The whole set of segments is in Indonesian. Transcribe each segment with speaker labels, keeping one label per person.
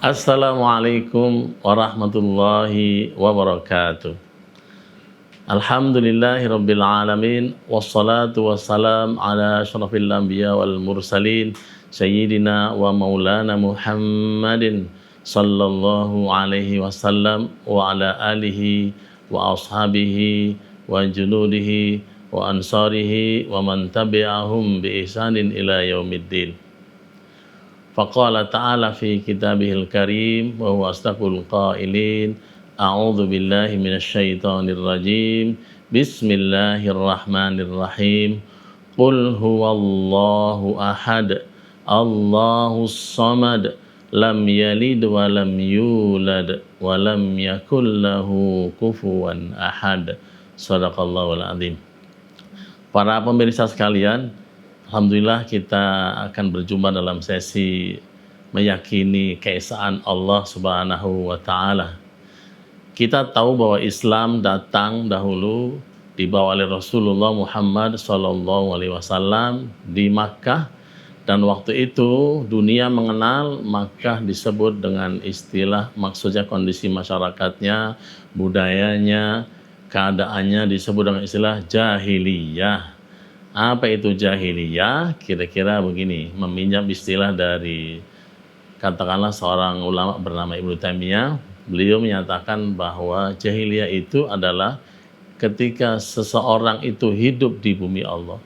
Speaker 1: Assalamualaikum warahmatullahi wabarakatuh. Alhamdulillahirabbil alamin wassalatu wassalam ala asyrafil anbiya wal mursalin sayyidina wa maulana Muhammadin sallallahu alaihi wasallam wa ala alihi wa ashabihi wa junudihi wa ansarihi wa man tabi'ahum bi ihsanin ila yaumiddin. Faqala ta'ala fi kitabihil karim wa huwa asdaqul qailin. A'udzu billahi minasyaitonir rajim. Bismillahirrahmanirrahim. Qul huwallahu ahad. Allahus samad. Lam yalid wa lam yulad wa lam yakul lahu kufuwan ahad. Shadaqallahul azim. Para pemirsa sekalian, alhamdulillah kita akan berjumpa dalam sesi meyakini keesaan Allah Subhanahu wa Ta'ala. Kita tahu bahwa Islam datang dahulu dibawa oleh Rasulullah Muhammad SAW di Makkah, dan waktu itu dunia mengenal Makkah disebut dengan istilah, maksudnya kondisi masyarakatnya, budayanya, keadaannya disebut dengan istilah jahiliyah. Apa itu jahiliyah? Kira-kira begini, meminjam istilah dari katakanlah seorang ulama bernama Ibnu Taimiyah. Beliau menyatakan bahwa jahiliyah itu adalah ketika seseorang itu hidup di bumi Allah,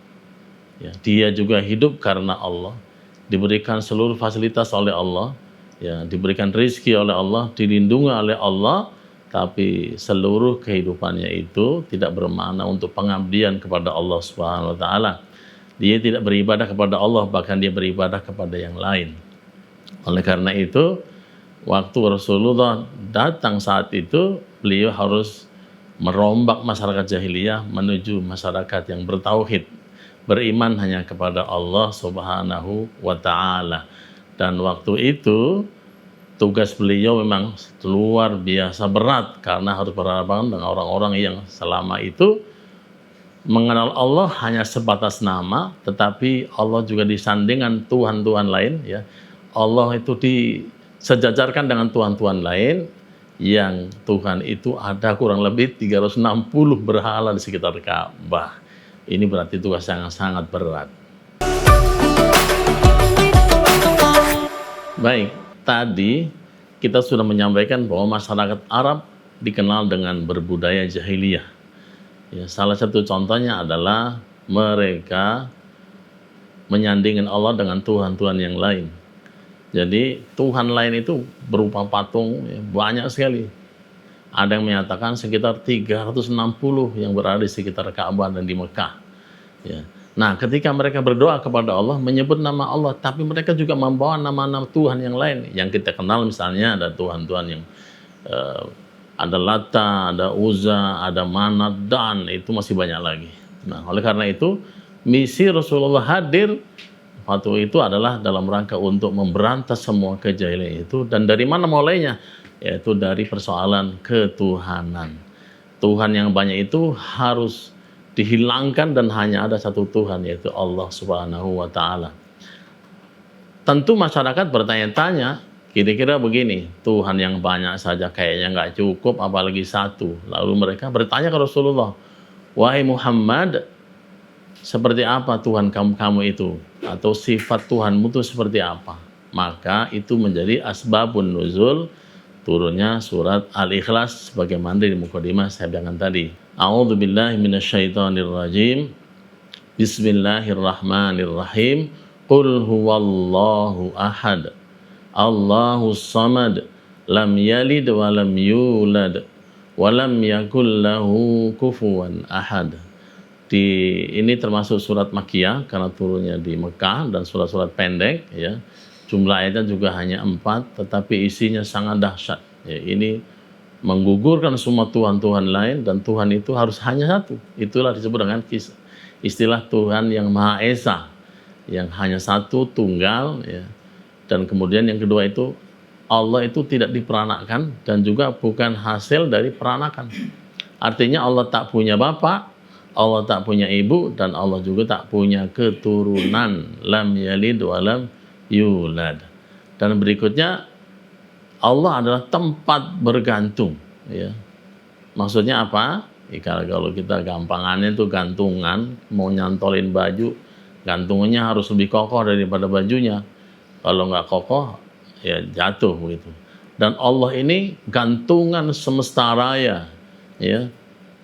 Speaker 1: ya, dia juga hidup karena Allah, diberikan seluruh fasilitas oleh Allah, ya, diberikan rezeki oleh Allah, dilindungi oleh Allah, tapi seluruh kehidupannya itu tidak bermakna untuk pengabdian kepada Allah Subhanahu wa Ta'ala. Dia tidak beribadah kepada Allah, bahkan dia beribadah kepada yang lain. Oleh karena itu, waktu Rasulullah datang saat itu, beliau harus merombak masyarakat jahiliyah menuju masyarakat yang bertauhid, beriman hanya kepada Allah Subhanahu wa Ta'ala. Dan waktu itu tugas beliau memang luar biasa berat, karena harus berhadapan dengan orang-orang yang selama itu mengenal Allah hanya sebatas nama, tetapi Allah juga disandingkan Tuhan-Tuhan lain, ya. Allah itu disejajarkan dengan Tuhan-Tuhan lain, yang Tuhan itu ada kurang lebih 360 berhala di sekitar Ka'bah. Ini berarti tugas yang sangat berat. Baik, tadi kita sudah menyampaikan bahwa masyarakat Arab dikenal dengan berbudaya jahiliyah. Ya, salah satu contohnya adalah mereka menyandingkan Allah dengan Tuhan-Tuhan yang lain. Jadi Tuhan lain itu berupa patung, ya, banyak sekali. Ada yang menyatakan sekitar 360 yang berada di sekitar Ka'bah dan di Mekah. Ya. Nah, ketika mereka berdoa kepada Allah, menyebut nama Allah, tapi mereka juga membawa nama-nama Tuhan yang lain. Yang kita kenal misalnya ada Tuhan-Tuhan yang ada Lata, ada Uzza, ada Manat, dan itu masih banyak lagi. Nah, oleh karena itu, misi Rasulullah hadir waktu itu adalah dalam rangka untuk memberantas semua kejahilian itu. Dan dari mana mulainya? Yaitu dari persoalan ketuhanan. Tuhan yang banyak itu harus dihilangkan dan hanya ada satu Tuhan, yaitu Allah Subhanahu wa Ta'ala. Tentu masyarakat bertanya-tanya, kira-kira begini, Tuhan yang banyak saja kayaknya nggak cukup, apalagi satu. Lalu mereka bertanya ke Rasulullah, wahai Muhammad, seperti apa Tuhan kamu itu? Atau sifat Tuhanmu itu seperti apa? Maka itu menjadi asbabun nuzul turunnya surat Al-Ikhlas sebagaimana di mukadimah saya bilang tadi. A'udzu billahi minasyaitonir rajim. Bismillahirrahmanirrahim. Qul huwallahu ahad. Allahus samad. Lam yalid wa lam yulad wa lam yakul lahu kufuwan ahad. Ini termasuk surat Makkiyah karena turunnya di Mekah, dan surat-surat pendek, ya. Jumlah ayatnya juga hanya 4, tetapi isinya sangat dahsyat. Ya, ini menggugurkan semua Tuhan-Tuhan lain, dan Tuhan itu harus hanya satu. Itulah disebut dengan istilah Tuhan yang Maha Esa, yang hanya satu, tunggal, ya. Dan kemudian yang kedua itu, Allah itu tidak diperanakan dan juga bukan hasil dari peranakan. Artinya Allah tak punya bapak, Allah tak punya ibu, dan Allah juga tak punya keturunan. Lam yalid wa lam yulad. Dan berikutnya Allah adalah tempat bergantung, ya. Maksudnya apa? Ya, kalau kita gampangannya itu gantungan, mau nyantolin baju, gantungnya harus lebih kokoh daripada bajunya. Kalau nggak kokoh, ya jatuh begitu. Dan Allah ini gantungan semesta raya, ya,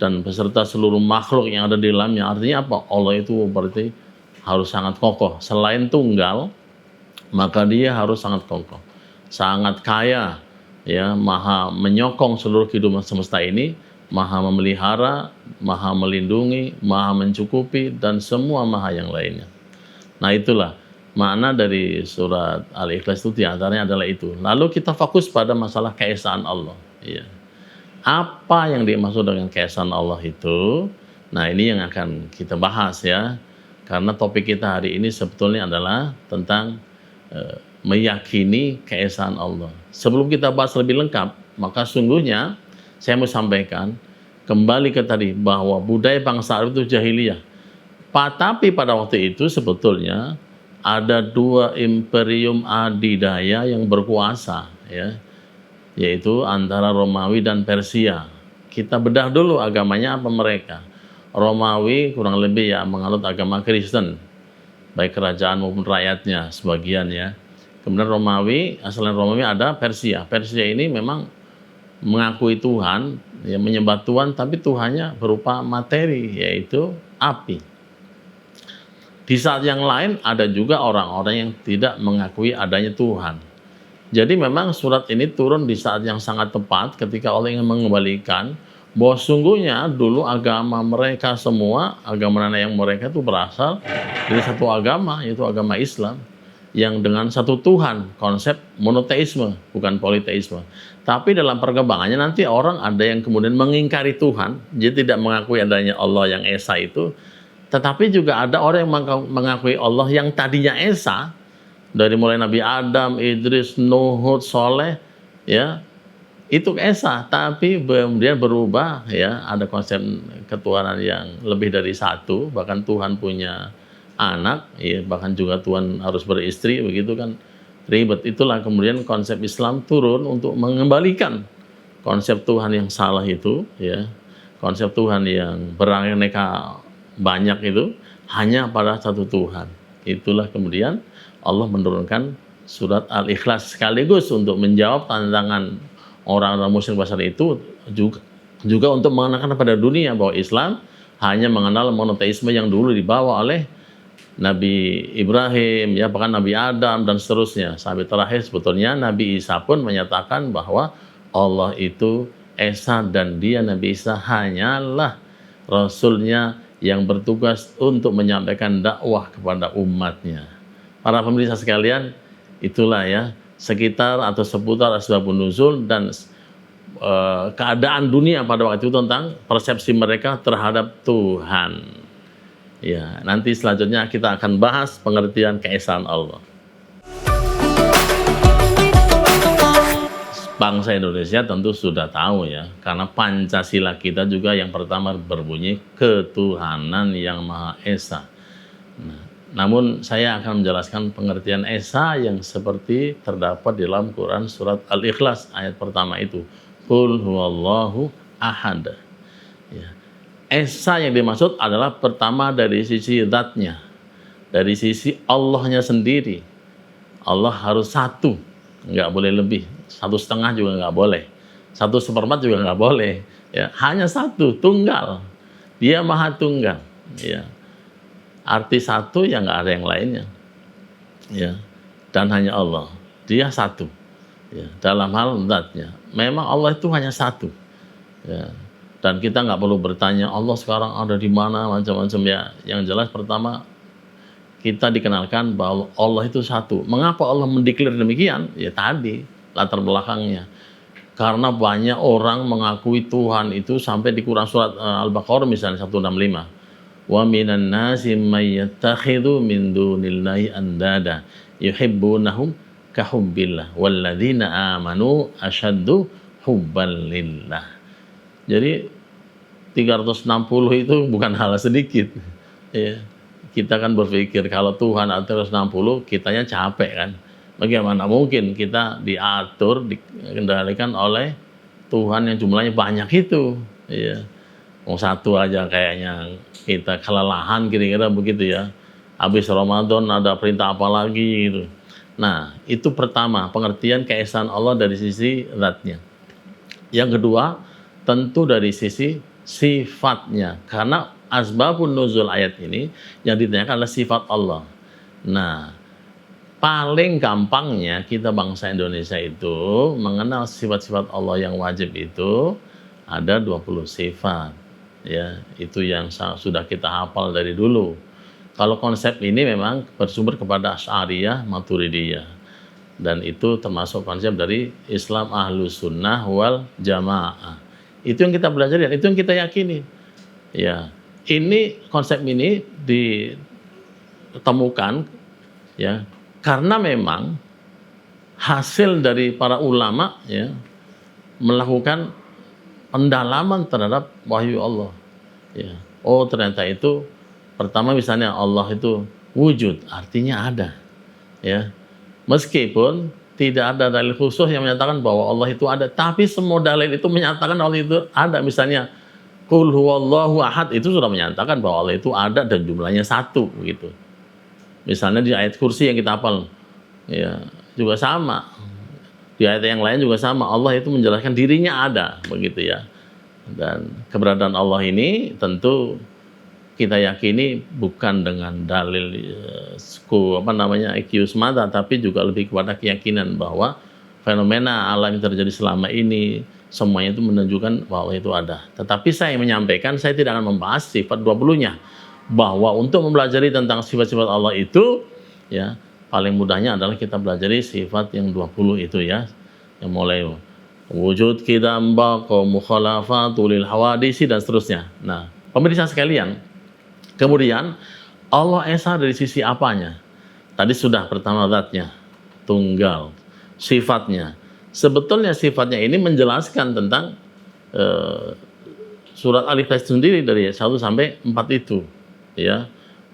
Speaker 1: dan beserta seluruh makhluk yang ada di dalamnya. Artinya apa? Allah itu berarti harus sangat kokoh. Selain tunggal, maka dia harus sangat kokoh, sangat kaya, ya, maha menyokong seluruh kehidupan semesta ini, maha memelihara, maha melindungi, maha mencukupi, dan semua maha yang lainnya. Nah, itulah makna dari surat Al-Ikhlas itu, diantaranya adalah itu. Lalu kita fokus pada masalah keesaan Allah, ya. Apa yang dimaksud dengan keesaan Allah itu? Nah, ini yang akan kita bahas, ya. Karena topik kita hari ini sebetulnya adalah tentang meyakini keesaan Allah. Sebelum kita bahas lebih lengkap, maka sungguhnya saya mau sampaikan kembali ke tadi bahwa budaya bangsa Arab itu jahiliyah. Tapi pada waktu itu sebetulnya ada dua imperium adidaya yang berkuasa, ya, yaitu antara Romawi dan Persia. Kita bedah dulu agamanya apa mereka. Romawi kurang lebih ya menganut agama Kristen, baik kerajaan maupun rakyatnya sebagian, ya. Kemudian Romawi, asalnya Romawi ada Persia. Persia ini memang mengakui Tuhan, ya, menyembah Tuhan, tapi Tuhannya berupa materi, yaitu api. Di saat yang lain ada juga orang-orang yang tidak mengakui adanya Tuhan. Jadi memang surat ini turun di saat yang sangat tepat ketika Allah ingin mengembalikan bahwa sungguhnya dulu agama mereka semua, agama nenek yang mereka itu berasal dari satu agama, yaitu agama Islam, yang dengan satu Tuhan, konsep monoteisme, bukan politeisme. Tapi dalam perkembangannya nanti orang ada yang kemudian mengingkari Tuhan, jadi tidak mengakui adanya Allah yang Esa itu, tetapi juga ada orang yang mengakui Allah yang tadinya Esa, dari mulai Nabi Adam, Idris, Nuh, Hud, Soleh, ya, itu Esa, tapi kemudian berubah, ya, ada konsep ketuhanan yang lebih dari satu, bahkan Tuhan punya anak, ya, bahkan juga Tuhan harus beristri, begitu kan, ribet. Itulah kemudian konsep Islam turun untuk mengembalikan konsep Tuhan yang salah itu, ya, konsep Tuhan yang beraneka banyak itu hanya pada satu Tuhan. Itulah kemudian Allah menurunkan surat Al-Ikhlas sekaligus untuk menjawab tantangan orang-orang musyrik Basar itu, juga untuk mengenalkan pada dunia bahwa Islam hanya mengenal monoteisme yang dulu dibawa oleh Nabi Ibrahim, ya, bahkan Nabi Adam dan seterusnya. Sampai terakhir sebetulnya Nabi Isa pun menyatakan bahwa Allah itu Esa dan dia, Nabi Isa, hanyalah Rasulnya yang bertugas untuk menyampaikan dakwah kepada umatnya. Para pemirsa sekalian, itulah, ya, sekitar atau seputar asbabun nuzul dan keadaan dunia pada waktu itu tentang persepsi mereka terhadap Tuhan. Ya, nanti selanjutnya kita akan bahas pengertian keesaan Allah. Bangsa Indonesia tentu sudah tahu, ya, karena Pancasila kita juga yang pertama berbunyi ketuhanan yang Maha Esa. Nah, namun saya akan menjelaskan pengertian Esa yang seperti terdapat di dalam Quran surat Al-Ikhlas ayat pertama itu. Qul huwallahu ahad. Ya. Esa yang dimaksud adalah pertama dari sisi zatnya, dari sisi Allahnya sendiri. Allah harus satu, nggak boleh lebih. 1/2 juga nggak boleh, 1/4 juga nggak boleh, ya, hanya satu, tunggal. Dia maha tunggal, ya. Arti satu ya nggak ada yang lainnya, ya, dan hanya Allah. Dia satu, ya, dalam hal zatnya. Memang Allah itu hanya satu, ya. Dan kita nggak perlu bertanya Allah sekarang ada di mana, macam-macam, ya. Yang jelas pertama kita dikenalkan bahwa Allah itu satu. Mengapa Allah mendeklar demikian? Ya tadi latar belakangnya. Karena banyak orang mengakui Tuhan itu sampai di Quran surat Al-Baqarah misalnya 165. Wa minan nasi may yattakhidhu min dunillahi andada yuhibbunahum kahubbillah walladzina amanu asyaddu hubban lillah. Jadi 360 itu bukan hal sedikit. Ya. Kita kan berpikir kalau Tuhan ada 360, kitanya capek kan. Bagaimana mungkin kita diatur, dikendalikan oleh Tuhan yang jumlahnya banyak itu, ya. Mau satu aja kayaknya kita kelelahan kira-kira begitu ya. Habis Ramadan ada perintah apa lagi gitu. Nah, itu pertama, pengertian keesaan Allah dari sisi zatnya. Yang kedua, tentu dari sisi sifatnya. Karena asbabun nuzul ayat ini yang ditanyakan adalah sifat Allah. Nah, paling gampangnya kita bangsa Indonesia itu mengenal sifat-sifat Allah yang wajib itu ada 20 sifat. Ya, itu yang sudah kita hafal dari dulu. Kalau konsep ini memang bersumber kepada Asy'ariyah, Maturidiyah. Dan itu termasuk konsep dari Islam Ahlus Sunnah wal Jamaah. Itu yang kita belajar dan itu yang kita yakini. Ya, ini konsep ini ditemukan ya karena memang hasil dari para ulama ya melakukan pendalaman terhadap wahyu Allah. Ya. Oh, ternyata itu pertama misalnya Allah itu wujud, artinya ada. Ya. Meskipun tidak ada dalil khusus yang menyatakan bahwa Allah itu ada, tapi semua dalil itu menyatakan Allah itu ada. Misalnya Qul huwallahu ahad itu sudah menyatakan bahwa Allah itu ada dan jumlahnya satu begitu. Misalnya di ayat kursi yang kita hafal ya juga sama. Di ayat yang lain juga sama, Allah itu menjelaskan dirinya ada begitu ya. Dan keberadaan Allah ini tentu kita yakini bukan dengan dalil IQ semata, tapi juga lebih kepada keyakinan bahwa fenomena alam yang terjadi selama ini semuanya itu menunjukkan bahwa Allah itu ada. Tetapi saya menyampaikan, saya tidak akan membahas sifat 20-nya. Bahwa untuk mempelajari tentang sifat-sifat Allah itu ya paling mudahnya adalah kita pelajari sifat yang 20 itu ya. Yang mulai wujud, qidam, baqa, mukhalafatul lil hawadisi dan seterusnya. Nah, pemirsa sekalian, kemudian Allah Esa dari sisi apanya? Tadi sudah pertama zatnya, tunggal, sifatnya. Sebetulnya sifatnya ini menjelaskan tentang surat Al-Ikhlas sendiri dari 1 sampai 4 itu. Ya,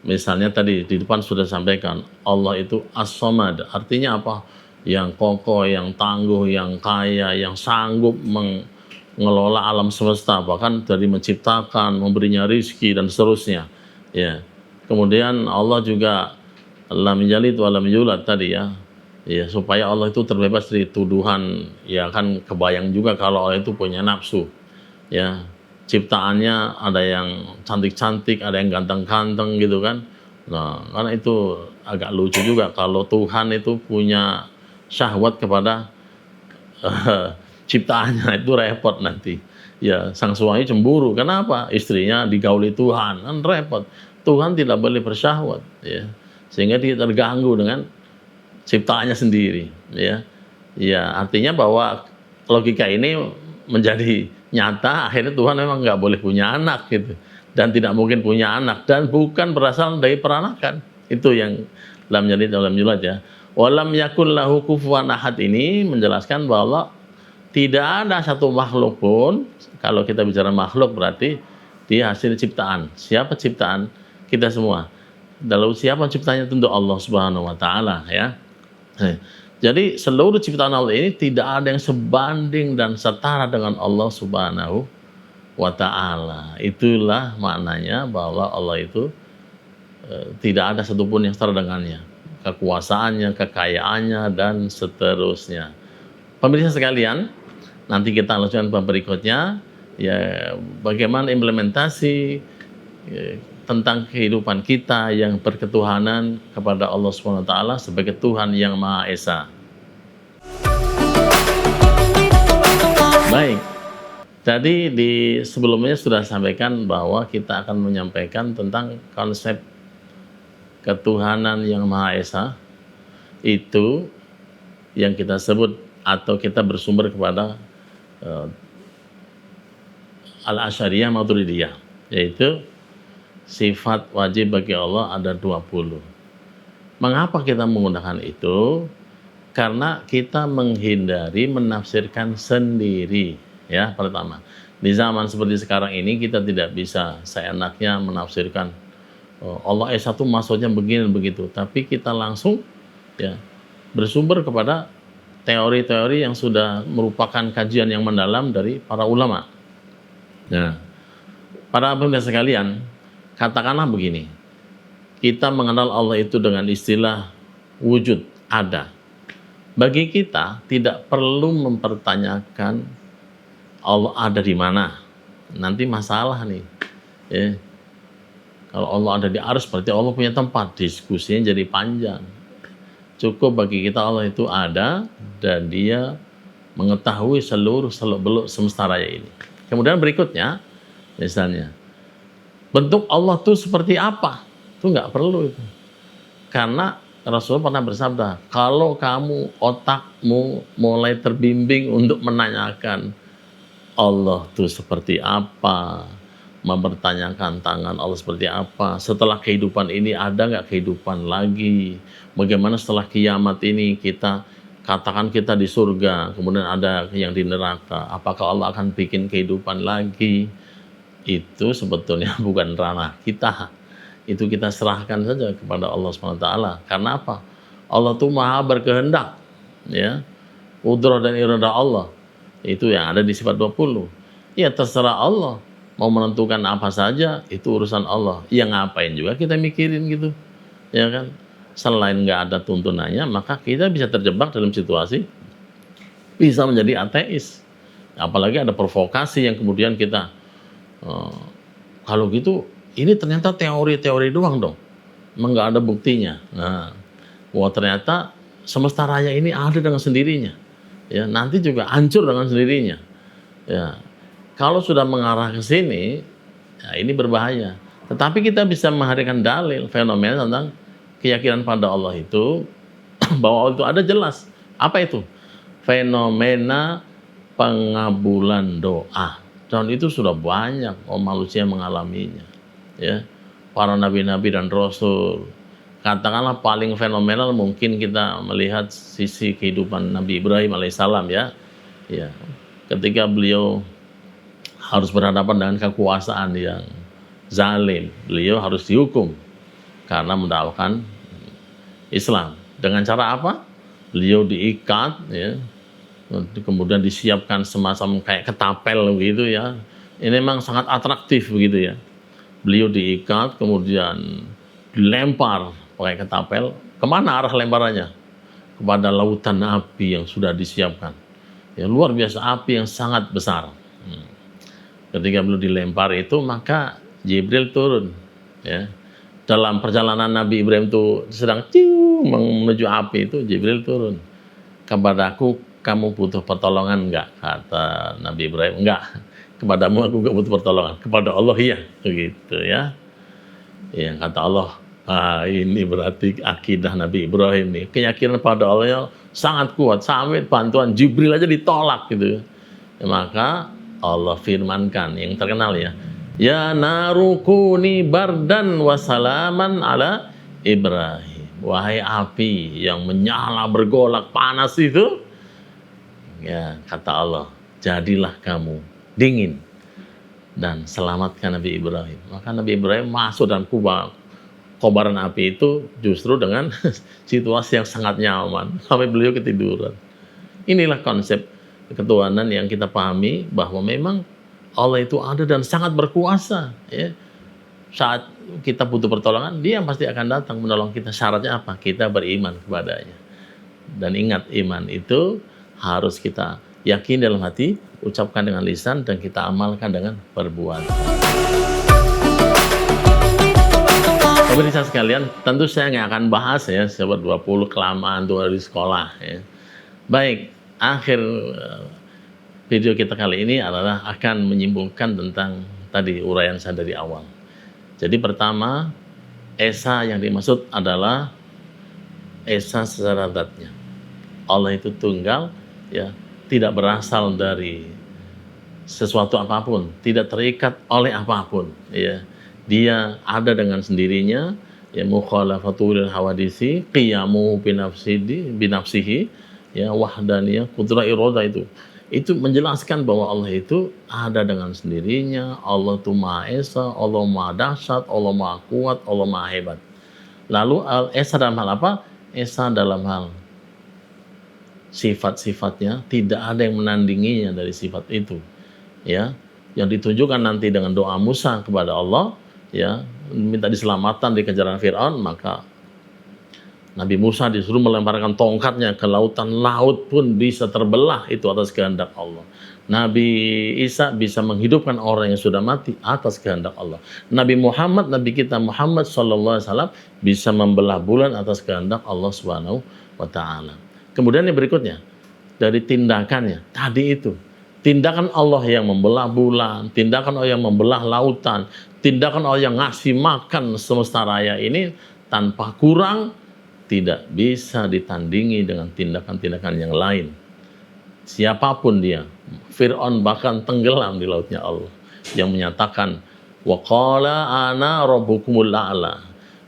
Speaker 1: misalnya tadi di depan sudah sampaikan Allah itu As-Samad, artinya apa? Yang kokoh, yang tangguh, yang kaya, yang sanggup mengelola alam semesta, bahkan dari menciptakan, memberinya rizki dan seterusnya. Ya, kemudian Allah juga lam yalid wa lam yulad tadi ya. Ya, supaya Allah itu terbebas dari tuduhan. Ya kan kebayang juga kalau Allah itu punya nafsu. Ya, ciptaannya ada yang cantik-cantik, ada yang ganteng-ganteng gitu kan. Nah, karena itu agak lucu juga kalau Tuhan itu punya syahwat kepada ciptaannya, itu repot nanti. Ya, sang suami cemburu. Kenapa? Istrinya digauli Tuhan, kan repot. Tuhan tidak boleh bersyahwat, ya. Sehingga dia terganggu dengan ciptaannya sendiri, ya. Ya, artinya bahwa logika ini menjadi nyata, akhirnya Tuhan memang nggak boleh punya anak gitu. Dan tidak mungkin punya anak dan bukan berasal dari peranakan. Itu yang lam yalid wa lam yulad ya. Walam yakul lahu kufuwan ahad ini menjelaskan bahwa tidak ada satu makhluk pun, kalau kita bicara makhluk berarti dia hasil ciptaan. Siapa ciptaan? Kita semua. Lalu siapa ciptanya? Tentu Allah Subhanahu wa taala ya. Jadi seluruh ciptaan Allah ini tidak ada yang sebanding dan setara dengan Allah Subhanahu wa taala. Itulah maknanya bahwa Allah itu tidak ada satupun yang setara dengannya. Kekuasaannya, kekayaannya, dan seterusnya. Pemirsa sekalian, nanti kita lanjutkan bab berikutnya, ya bagaimana implementasi tentang kehidupan kita yang berketuhanan kepada Allah SWT sebagai Tuhan yang Maha Esa. Baik, tadi di sebelumnya sudah sampaikan bahwa kita akan menyampaikan tentang konsep ketuhanan yang Maha Esa itu yang kita sebut atau kita bersumber kepada Al-Asy'ariyah Maturidiyah, yaitu sifat wajib bagi Allah ada 20. Mengapa kita menggunakan itu? Karena kita menghindari menafsirkan sendiri ya. Pertama, di zaman seperti sekarang ini kita tidak bisa seenaknya menafsirkan Allah Esa itu maksudnya begini begitu, tapi kita langsung ya bersumber kepada teori-teori yang sudah merupakan kajian yang mendalam dari para ulama. Nah, para pemirsa sekalian, katakanlah begini, kita mengenal Allah itu dengan istilah wujud, ada. Bagi kita tidak perlu mempertanyakan Allah ada di mana. Nanti masalah nih. Ya. Kalau Allah ada di arsy berarti Allah punya tempat, diskusinya jadi panjang. Cukup bagi kita Allah itu ada dan dia mengetahui seluruh seluk-beluk semesta raya ini. Kemudian berikutnya, misalnya, bentuk Allah itu seperti apa? Itu nggak perlu itu. Karena Rasulullah pernah bersabda, kalau kamu otakmu mulai terbimbing untuk menanyakan Allah itu seperti apa, mempertanyakan tangan Allah seperti apa, setelah kehidupan ini ada nggak kehidupan lagi, bagaimana setelah kiamat ini kita katakan kita di surga, kemudian ada yang di neraka, apakah Allah akan bikin kehidupan lagi? Itu sebetulnya bukan ranah kita. Itu kita serahkan saja kepada Allah SWT. Karena apa? Allah itu maha berkehendak. Ya. Qudrah dan iradah Allah. Itu yang ada di sifat 20. Ya terserah Allah. Mau menentukan apa saja, itu urusan Allah. Ya ngapain juga kita mikirin gitu. Ya kan? Selain nggak ada tuntunannya, maka kita bisa terjebak dalam situasi bisa menjadi ateis. Apalagi ada provokasi yang kemudian kita kalau gitu ini ternyata teori-teori doang dong, emang nggak ada buktinya. Nah, wah ternyata semesta raya ini ada dengan sendirinya, ya nanti juga hancur dengan sendirinya. Ya, kalau sudah mengarah ke sini, ya ini berbahaya. Tetapi kita bisa menghadirkan dalil fenomena tentang keyakinan pada Allah itu bahwa Allah itu ada jelas. Apa itu? Fenomena pengabulan doa. Dan itu sudah banyak manusia mengalaminya. Ya, para nabi-nabi dan rasul. Katakanlah paling fenomenal mungkin kita melihat sisi kehidupan Nabi Ibrahim alaihissalam ya. Ya, ketika beliau harus berhadapan dengan kekuasaan yang zalim, beliau harus dihukum karena mendakwakan Islam. Dengan cara apa? Beliau diikat ya. Kemudian disiapkan semacam kayak ketapel begitu ya. Ini memang sangat atraktif begitu ya. Beliau diikat, kemudian dilempar pakai ketapel. Kemana arah lemparannya? Kepada lautan api yang sudah disiapkan. Ya, luar biasa, api yang sangat besar. Ketika beliau dilempar itu, maka Jibril turun. Ya. Dalam perjalanan Nabi Ibrahim itu sedang menuju api itu, Jibril turun. Kepadaku, kamu butuh pertolongan enggak? Kata Nabi Ibrahim, enggak. Kepadamu aku enggak butuh pertolongan. Kepada Allah iya, begitu ya. Ya kata Allah, ini berarti akidah Nabi Ibrahim nih. Keyakinan pada Allah yang sangat kuat. Sampai bantuan Jibril aja ditolak gitu. Ya, maka Allah firmankan yang terkenal ya. Ya narukuni bardan wasalaman ala Ibrahim. Wahai api yang menyala bergolak panas itu. Ya kata Allah, jadilah kamu dingin dan selamatkan Nabi Ibrahim. Maka Nabi Ibrahim masuk dalam kobaran api itu justru dengan situasi yang sangat nyaman sampai beliau ketiduran. Inilah konsep ketuhanan yang kita pahami bahwa memang Allah itu ada dan sangat berkuasa. Ya. Saat kita butuh pertolongan, Dia pasti akan datang menolong kita. Syaratnya apa? Kita beriman kepadanya. Dan ingat, iman itu harus kita yakin dalam hati, ucapkan dengan lisan, dan kita amalkan dengan perbuatan. Pemirsa sekalian, tentu saya nggak akan bahas ya, sobat 20 kelamaan tuh di sekolah. Ya. Baik, akhir video kita kali ini adalah akan menyimpulkan tentang tadi uraian saya dari awal. Jadi pertama, Esa yang dimaksud adalah Esa secara zatnya. Allah itu tunggal, ya, tidak berasal dari sesuatu apapun, tidak terikat oleh apapun, ya. Dia ada dengan sendirinya, ya, mukhalafatul hawadisi, qiyamu binafsihi, ya, wahdaniyah, qudrah iradah itu menjelaskan bahwa Allah itu ada dengan sendirinya. Allah itu Maha Esa, Allah Maha Dahsyat, Allah Maha Kuat, Allah Maha Hebat. Lalu Esa dalam hal apa? Esa dalam hal sifat-sifatnya, tidak ada yang menandinginya dari sifat itu. Ya, yang ditunjukkan nanti dengan doa Musa kepada Allah, ya, minta diselamatkan dari kejaran Firaun, maka Nabi Musa disuruh melemparkan tongkatnya ke lautan, laut pun bisa terbelah itu atas kehendak Allah. Nabi Isa bisa menghidupkan orang yang sudah mati atas kehendak Allah. Nabi Muhammad, Nabi kita Muhammad SAW bisa membelah bulan atas kehendak Allah Subhanahu wa Ta'ala. Kemudian yang berikutnya, dari tindakannya tadi itu, tindakan Allah yang membelah bulan, tindakan Allah yang membelah lautan, tindakan Allah yang ngasih makan semesta raya ini tanpa kurang, tidak bisa ditandingi dengan tindakan-tindakan yang lain. Siapapun dia, Fir'aun bahkan tenggelam di lautnya Allah, yang menyatakan wa qala ana rabbukumul a'la.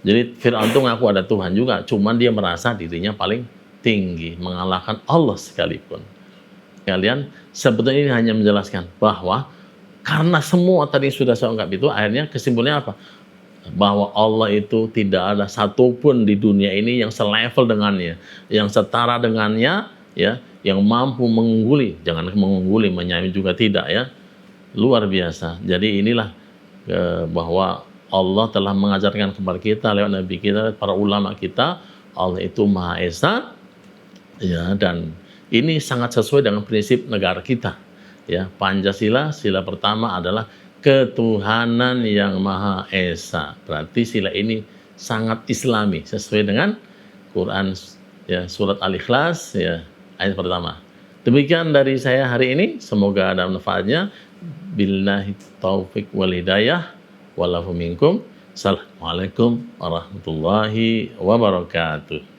Speaker 1: Jadi Fir'aun itu ngaku ada Tuhan juga, cuman dia merasa dirinya paling tinggi, mengalahkan Allah sekalipun. Kalian sebetulnya ini hanya menjelaskan bahwa karena semua tadi sudah saya ungkap itu, akhirnya kesimpulannya apa? Bahwa Allah itu tidak ada satupun di dunia ini yang selevel dengannya, yang setara dengannya, ya, yang mampu mengungguli, jangan mengungguli, menyaingi juga tidak, ya. Luar biasa. Jadi inilah bahwa Allah telah mengajarkan kepada kita lewat Nabi kita, para ulama kita, Allah itu Maha Esa, ya, dan ini sangat sesuai dengan prinsip negara kita, ya. Pancasila, sila pertama adalah ketuhanan yang Maha Esa. Berarti sila ini sangat Islami, sesuai dengan Quran, ya, surat Al-Ikhlas, ya, ayat pertama. Demikian dari saya hari ini, semoga ada manfaatnya. Billahi taufik wal hidayah, walafu minkum. Assalamualaikum warahmatullahi wabarakatuh.